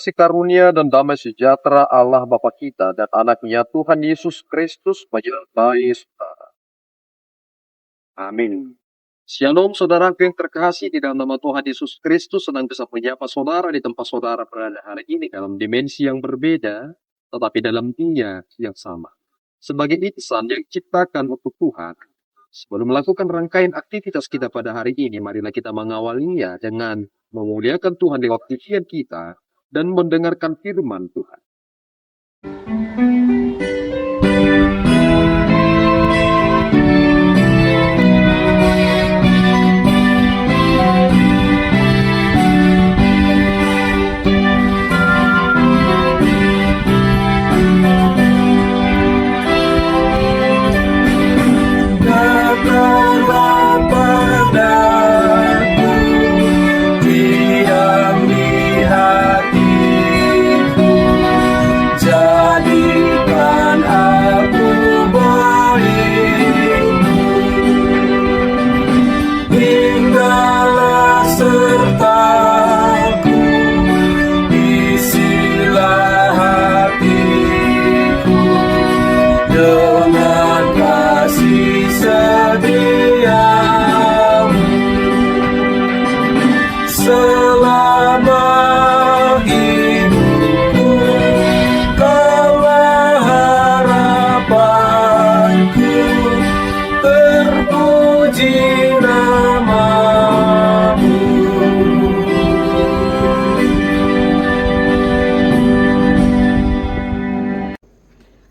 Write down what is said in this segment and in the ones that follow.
kasih karunia dan damai sejahtera Allah Bapa kita dan anaknya Tuhan Yesus Kristus menyertai saudara. Amin. Shalom saudaraku yang terkasih, di dalam nama Tuhan Yesus Kristus senang bisa menyapa saudara di tempat saudara berada hari ini dalam dimensi yang berbeda, tetapi dalam dunia yang sama. Sebagai insan yang diciptakan untuk Tuhan, sebelum melakukan rangkaian aktivitas kita pada hari ini, marilah kita mengawalinya dengan memuliakan Tuhan lewat pujian kita dan mendengarkan firman Tuhan.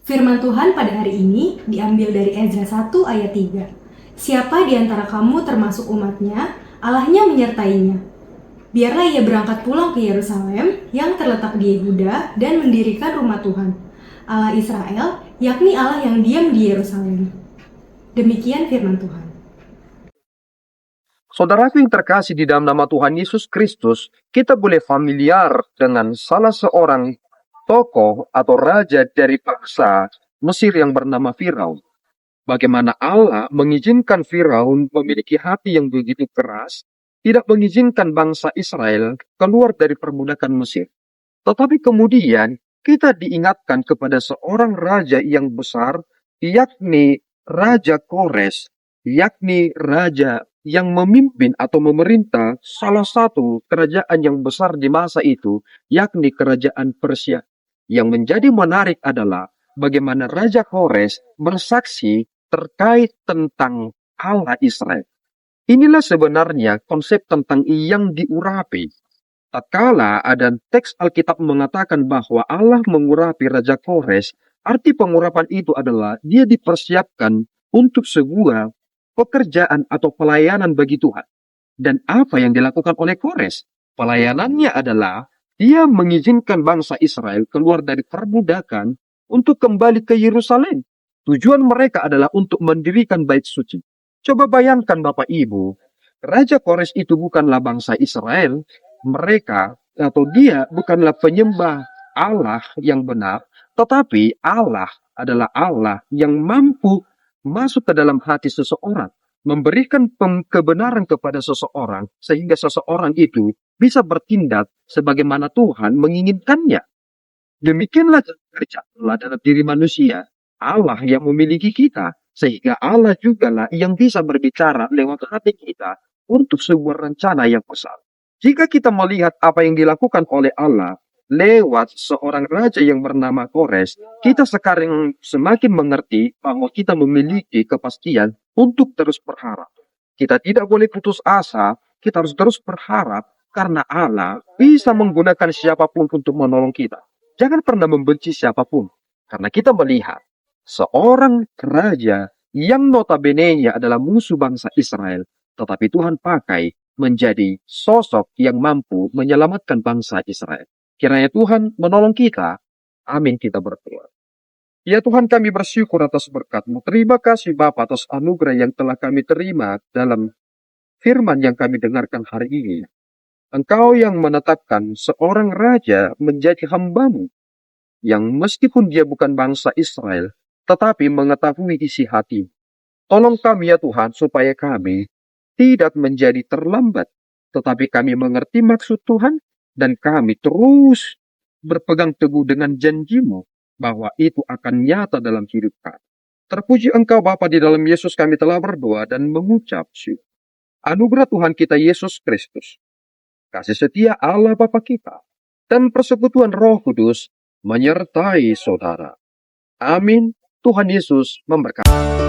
Firman Tuhan pada hari ini diambil dari Ezra 1 ayat 3. Siapa di antara kamu termasuk umatnya, Allahnya menyertainya. Biarlah ia berangkat pulang ke Yerusalem yang terletak di Yehuda dan mendirikan rumah Tuhan, Allah Israel, yakni Allah yang diam di Yerusalem. Demikian firman Tuhan. Saudaraku yang terkasih, di dalam nama Tuhan Yesus Kristus, kita boleh familiar dengan salah seorang tokoh atau raja dari bangsa Mesir yang bernama Firaun. Bagaimana Allah mengizinkan Firaun memiliki hati yang begitu keras, tidak mengizinkan bangsa Israel keluar dari perbudakan Mesir. Tetapi kemudian kita diingatkan kepada seorang raja yang besar, yakni Raja Kores, yakni raja yang memimpin atau memerintah salah satu kerajaan yang besar di masa itu, yakni kerajaan Persia. Yang menjadi menarik adalah bagaimana Raja Kores bersaksi terkait tentang Allah Israel. Inilah sebenarnya konsep tentang yang diurapi. Tatkala ada teks Alkitab mengatakan bahwa Allah mengurapi Raja Kores, arti pengurapan itu adalah dia dipersiapkan untuk sebuah pekerjaan atau pelayanan bagi Tuhan. Dan apa yang dilakukan oleh Kores? Pelayanannya adalah dia mengizinkan bangsa Israel keluar dari perbudakan untuk kembali ke Yerusalem. Tujuan mereka adalah untuk mendirikan bait suci. Coba bayangkan Bapak Ibu, Raja Kores itu bukanlah bangsa Israel. Mereka atau dia bukanlah penyembah Allah yang benar, tetapi Allah adalah Allah yang mampu masuk ke dalam hati seseorang, memberikan kebenaran kepada seseorang, sehingga seseorang itu bisa bertindak sebagaimana Tuhan menginginkannya. Demikianlah kerja Allah dalam diri manusia. Allah yang memiliki kita, sehingga Allah jugalah yang bisa berbicara lewat hati kita untuk sebuah rencana yang besar. Jika kita melihat apa yang dilakukan oleh Allah lewat seorang raja yang bernama Kores, kita sekarang semakin mengerti bahwa kita memiliki kepastian untuk terus berharap. Kita tidak boleh putus asa, kita harus terus berharap karena Allah bisa menggunakan siapapun untuk menolong kita. Jangan pernah membenci siapapun, karena kita melihat seorang raja yang notabene-nya adalah musuh bangsa Israel, tetapi Tuhan pakai menjadi sosok yang mampu menyelamatkan bangsa Israel. Kiranya Tuhan menolong kita. Amin, kita berdoa. Ya Tuhan, kami bersyukur atas berkat-Mu. Terima kasih Bapa atas anugerah yang telah kami terima dalam firman yang kami dengarkan hari ini. Engkau yang menetapkan seorang raja menjadi hamba-Mu, yang meskipun dia bukan bangsa Israel, tetapi mengetahui isi hati. Tolong kami ya Tuhan, supaya kami tidak menjadi terlambat, tetapi kami mengerti maksud Tuhan, dan kami terus berpegang teguh dengan janjimu bahwa itu akan nyata dalam hidup kami. Terpuji Engkau Bapa, di dalam Yesus kami telah berdoa dan mengucap syukur. Anugerah Tuhan kita Yesus Kristus, kasih setia Allah Bapa kita, dan persekutuan Roh Kudus menyertai saudara. Amin. Tuhan Yesus memberkati.